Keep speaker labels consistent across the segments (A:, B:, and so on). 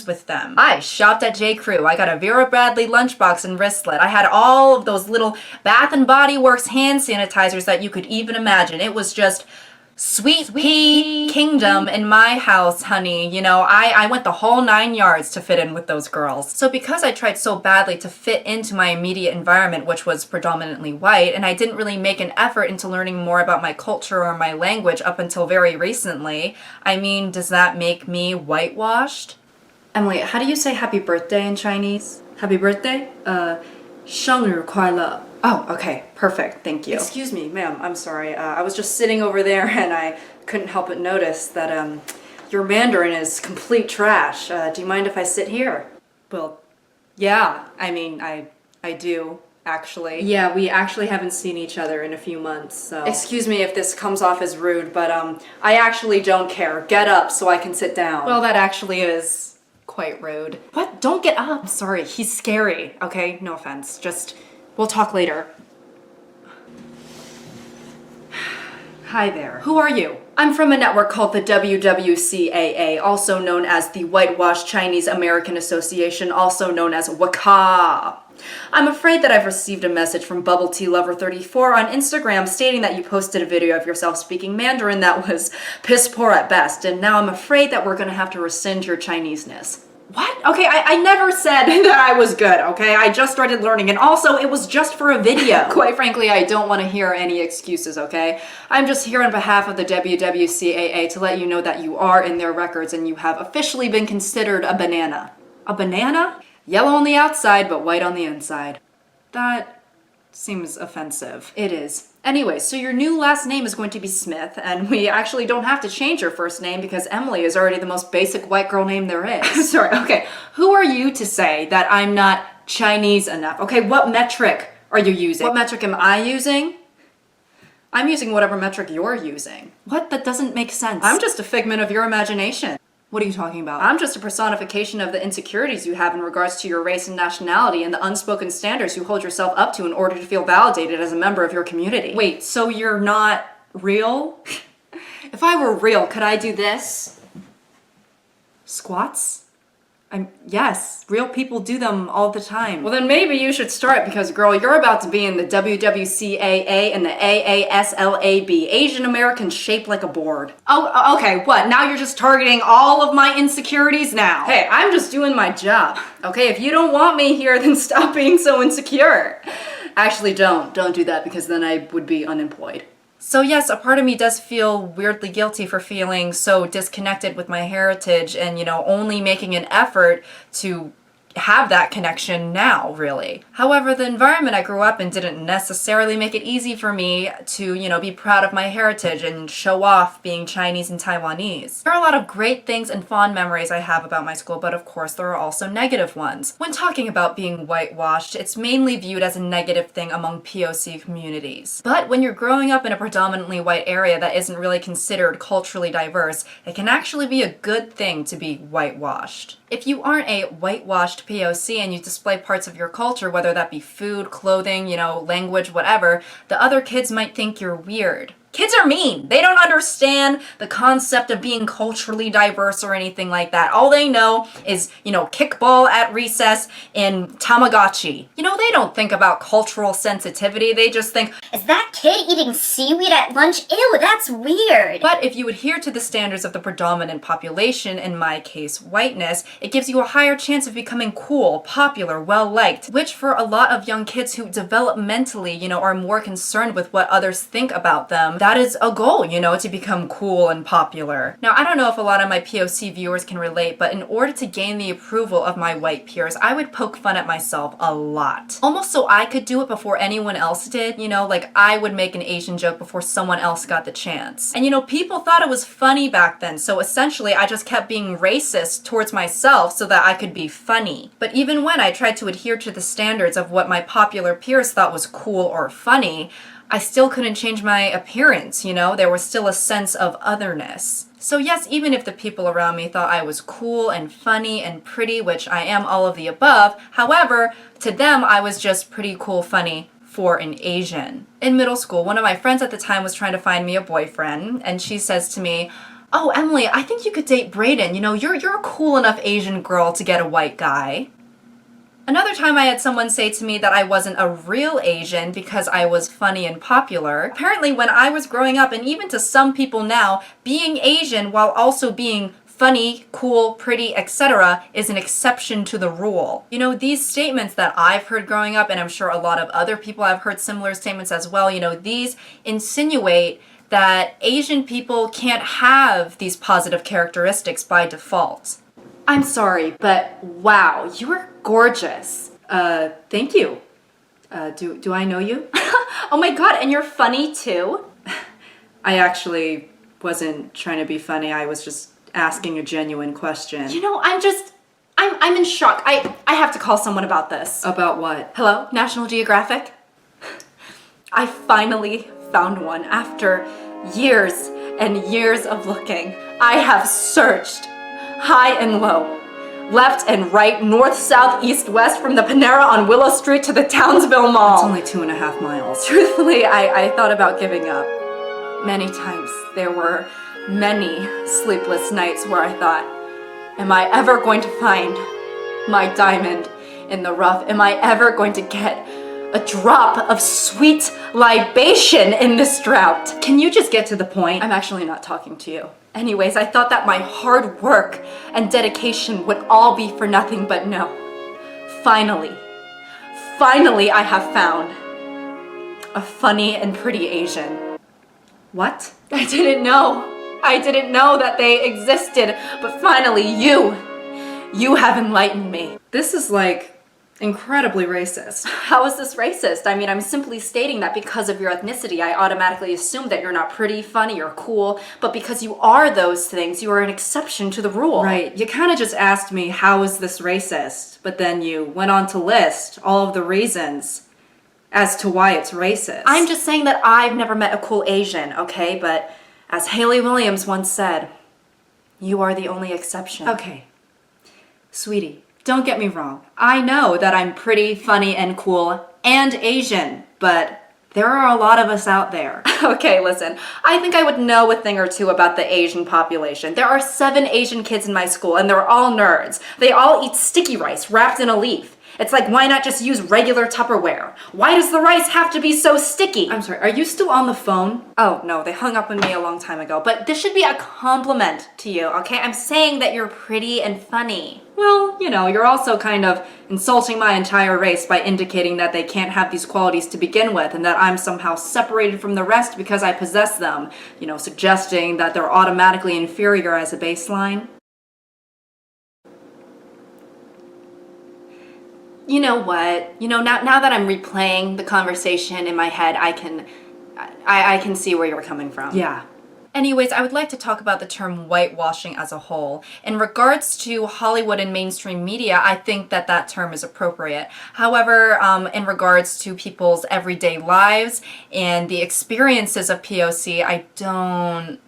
A: with them. I shopped at J. Crew. I got a Vera Bradley lunchbox and wristlet. I had all of those little Bath and Body Works hand sanitizers that you could even imagine. It was just sweet pea kingdom in my house, honey. You know, I went the whole 9 yards to fit in with those girls. So because I tried so badly to fit into my immediate environment, which was predominantly white, and I didn't really make an effort into learning more about my culture or my language up until very recently, I mean, does that make me whitewashed? Emily, how do you say happy birthday in Chinese? Happy birthday? 生日快乐. Oh, okay, perfect, thank you. Excuse me, ma'am, I'm sorry. I was just sitting over there and I couldn't help but notice that your Mandarin is complete trash. Do you mind if I sit here? Well, yeah, I mean, I do, actually. Yeah, we actually haven't seen each other in a few months, so... Excuse me if this comes off as rude, but I actually don't care. Get up so I can sit down. Well, that actually is quite rude. What? Don't get up. Sorry, he's scary, okay? No offense. Just, we'll talk later. Hi there. Who are you? I'm from a network called the WWCAA, also known as the Whitewashed Chinese American Association, also known as WCA. I'm afraid that I've received a message from Bubble Tea Lover 34 on Instagram stating that you posted a video of yourself speaking Mandarin that was piss poor at best, and now I'm afraid that we're gonna have to rescind your Chineseness. What? Okay, I never said that I was good, okay? I just started learning, and also, it was just for a video. Quite frankly, I don't want to hear any excuses, okay? I'm just here on behalf of the WWCAA to let you know that you are in their records and you have officially been considered a banana. A banana? Yellow on the outside, but white on the inside. That seems offensive. It is. Anyway, so your new last name is going to be Smith, and we actually don't have to change your first name because Emily is already the most basic white girl name there is. Sorry, okay. Who are you to say that I'm not Chinese enough? Okay, what metric are you using? What metric am I using? I'm using whatever metric you're using. What? That doesn't make sense. I'm just a figment of your imagination. What are you talking about? I'm just a personification of the insecurities you have in regards to your race and nationality and the unspoken standards you hold yourself up to in order to feel validated as a member of your community. Wait, so you're not real? If I were real, could I do this? Squats? Yes, real people do them all the time. Well, then maybe you should start because, girl, you're about to be in the WWCAA and the AASLAB, Asian Americans shaped like a board. Oh, okay, what? Now you're just targeting all of my insecurities now? Hey, I'm just doing my job, okay? If you don't want me here, then stop being so insecure. Actually, don't do that because then I would be unemployed. So yes, a part of me does feel weirdly guilty for feeling so disconnected with my heritage and, you know, only making an effort to have that connection now, really. However, the environment I grew up in didn't necessarily make it easy for me to, you know, be proud of my heritage and show off being Chinese and Taiwanese. There are a lot of great things and fond memories I have about my school, but of course there are also negative ones. When talking about being whitewashed, it's mainly viewed as a negative thing among POC communities. But when you're growing up in a predominantly white area that isn't really considered culturally diverse, it can actually be a good thing to be whitewashed. If you aren't a whitewashed POC and you display parts of your culture, whether that be food, clothing, you know, language, whatever, the other kids might think you're weird. Kids are mean. They don't understand the concept of being culturally diverse or anything like that. All they know is, you know, kickball at recess and Tamagotchi. You know, they don't think about cultural sensitivity. They just think,
B: is that kid eating seaweed at lunch? Ew, that's weird.
A: But if you adhere to the standards of the predominant population, in my case, whiteness, it gives you a higher chance of becoming cool, popular, well-liked, which for a lot of young kids who developmentally, you know, are more concerned with what others think about them, that is a goal, you know, to become cool and popular. Now, I don't know if a lot of my POC viewers can relate, but in order to gain the approval of my white peers, I would poke fun at myself a lot. Almost so I could do it before anyone else did, you know, like I would make an Asian joke before someone else got the chance. And you know, people thought it was funny back then, so essentially I just kept being racist towards myself so that I could be funny. But even when I tried to adhere to the standards of what my popular peers thought was cool or funny, I still couldn't change my appearance, you know? There was still a sense of otherness. So yes, even if the people around me thought I was cool and funny and pretty, which I am all of the above, however, to them I was just pretty cool, funny for an Asian. In middle school, one of my friends at the time was trying to find me a boyfriend, and she says to me, Oh, Emily, I think you could date Brayden. You know, you're a cool enough Asian girl to get a white guy. Another time I had someone say to me that I wasn't a real Asian because I was funny and popular. Apparently when I was growing up, and even to some people now, being Asian while also being funny, cool, pretty, etc. is an exception to the rule. You know, these statements that I've heard growing up, and I'm sure a lot of other people have heard similar statements as well, you know, these insinuate that Asian people can't have these positive characteristics by default. I'm sorry, but wow, you are gorgeous. Thank you. Do I know you? Oh my god, and you're funny too? I actually wasn't trying to be funny, I was just asking a genuine question. You know, I'm in shock. I have to call someone about this. About what? Hello, National Geographic? I finally found one after years and years of looking. I have searched high and low, left and right, north, south, east, west, from the Panera on Willow Street to the Townsville Mall. It's only 2.5 miles. Truthfully, I thought about giving up. Many times. There were many sleepless nights where I thought, am I ever going to find my diamond in the rough? Am I ever going to get a drop of sweet libation in this drought? Can you just get to the point? I'm actually not talking to you. Anyways, I thought that my hard work and dedication would all be for nothing, but no. Finally I have found a funny and pretty Asian. What? I didn't know that they existed, but finally you have enlightened me. This is like incredibly racist. How is this racist? I mean, I'm simply stating that because of your ethnicity, I automatically assume that you're not pretty, funny, or cool, but because you are those things, you are an exception to the rule. Right, you kind of just asked me, how is this racist? But then you went on to list all of the reasons as to why it's racist. I'm just saying that I've never met a cool Asian, okay? But as Haley Williams once said, you are the only exception. Okay, sweetie. Don't get me wrong. I know that I'm pretty, funny, and cool, and Asian, but there are a lot of us out there. Okay, listen, I think I would know a thing or two about the Asian population. There are 7 Asian kids in my school, and they're all nerds. They all eat sticky rice wrapped in a leaf. It's like, why not just use regular Tupperware? Why does the rice have to be so sticky? I'm sorry, are you still on the phone? Oh, no, they hung up on me a long time ago, but this should be a compliment to you, okay? I'm saying that you're pretty and funny. Well, you know, you're also kind of insulting my entire race by indicating that they can't have these qualities to begin with and that I'm somehow separated from the rest because I possess them, you know, suggesting that they're automatically inferior as a baseline. You know what? You know, now that I'm replaying the conversation in my head, I can see where you're coming from. Yeah. Anyways, I would like to talk about the term whitewashing as a whole. In regards to Hollywood and mainstream media, I think that that term is appropriate. However, in regards to people's everyday lives and the experiences of POC,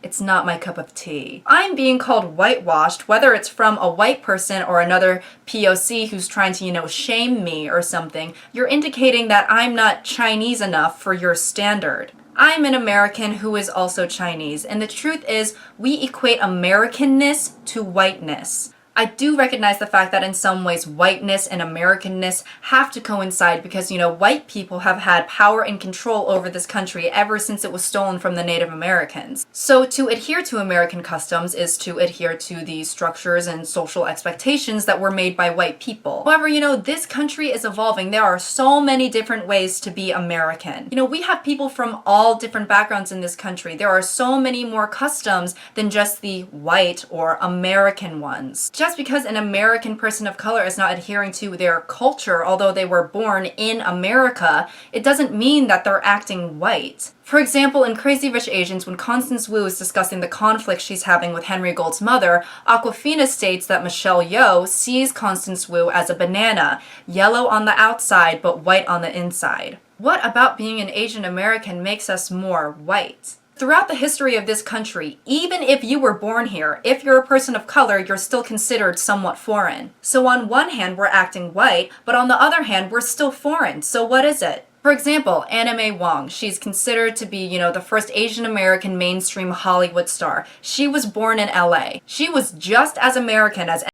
A: it's not my cup of tea. I'm being called whitewashed, whether it's from a white person or another POC who's trying to, you know, shame me or something. You're indicating that I'm not Chinese enough for your standard. I'm an American who is also Chinese, and the truth is, we equate Americanness to whiteness. I do recognize the fact that in some ways whiteness and Americanness have to coincide because, you know, white people have had power and control over this country ever since it was stolen from the Native Americans. So to adhere to American customs is to adhere to the structures and social expectations that were made by white people. However, you know, this country is evolving. There are so many different ways to be American. You know, we have people from all different backgrounds in this country. There are so many more customs than just the white or American ones. Just because an American person of color is not adhering to their culture, although they were born in America, it doesn't mean that they're acting white. For example, in Crazy Rich Asians, when Constance Wu is discussing the conflict she's having with Henry Gold's mother, Awkwafina states that Michelle Yeoh sees Constance Wu as a banana, yellow on the outside but white on the inside. What about being an Asian American makes us more white? Throughout the history of this country, even if you were born here, if you're a person of color, you're still considered somewhat foreign. So on one hand, we're acting white, but on the other hand, we're still foreign. So what is it? For example, Anna May Wong. She's considered to be, the first Asian American mainstream Hollywood star. She was born in LA. She was just as American as